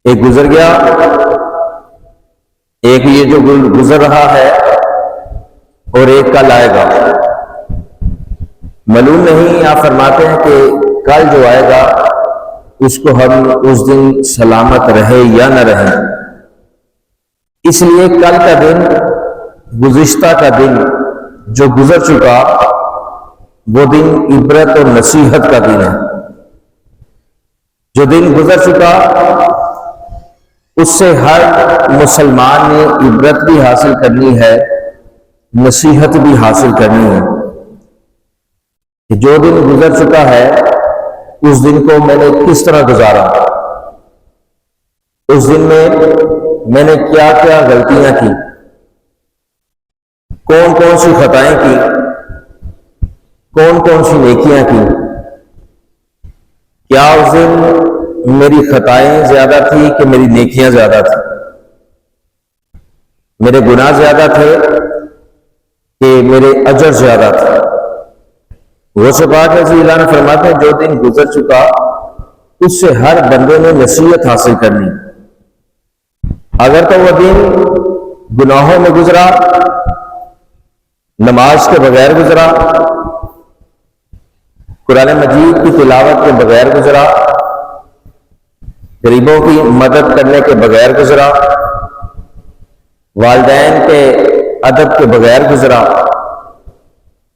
ایک گزر گیا، ایک یہ جو گزر رہا ہے اور ایک کل آئے گا۔ معلوم نہیں، آپ فرماتے ہیں کہ کل جو آئے گا اس کو ہم اس دن سلامت رہے یا نہ رہے، اس لیے کل کا دن، گزشتہ کا دن جو گزر چکا، وہ دن عبرت اور نصیحت کا دن ہے۔ جو دن گزر چکا اس سے ہر مسلمان نے عبرت بھی حاصل کرنی ہے، نصیحت بھی حاصل کرنی ہے کہ جو دن گزر چکا ہے اس دن کو میں نے کس طرح گزارا، اس دن میں نے کیا کیا غلطیاں کی، کون کون سی خطائیں کی، کون کون سی نیکیاں کی، کیا اس دن میری خطائیں زیادہ تھی کہ میری نیکیاں زیادہ تھی، میرے گناہ زیادہ تھے کہ میرے اجر زیادہ تھے۔ وہ سے بات ہے جی، اللہ نے فرماتے ہیں جو دن گزر چکا اس سے ہر بندے نے نصیحت حاصل کرنی۔ اگر تو وہ دن گناہوں میں گزرا، نماز کے بغیر گزرا، قرآن مجید کی تلاوت کے بغیر گزرا، غریبوں کی مدد کرنے کے بغیر گزرا، والدین کے ادب کے بغیر گزرا،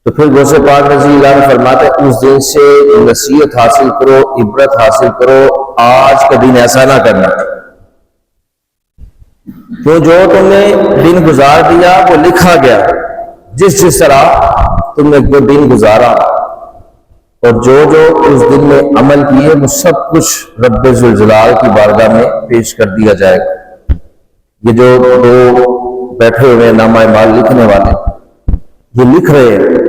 تو پھر غوث پاک رضی اللہ عنہ فرماتے ہیں اس دن سے نصیحت حاصل کرو، عبرت حاصل کرو، آج کا دن ایسا نہ کرنا۔ تو جو تم نے دن گزار دیا وہ لکھا گیا، جس طرح تم نے وہ دن گزارا، اور جو اس دن میں عمل کیے وہ سب کچھ رب ذوالجلال کی بارگاہ میں پیش کر دیا جائے گا۔ یہ جو دو بیٹھے ہوئے نامہ اعمال لکھنے والے یہ لکھ رہے ہیں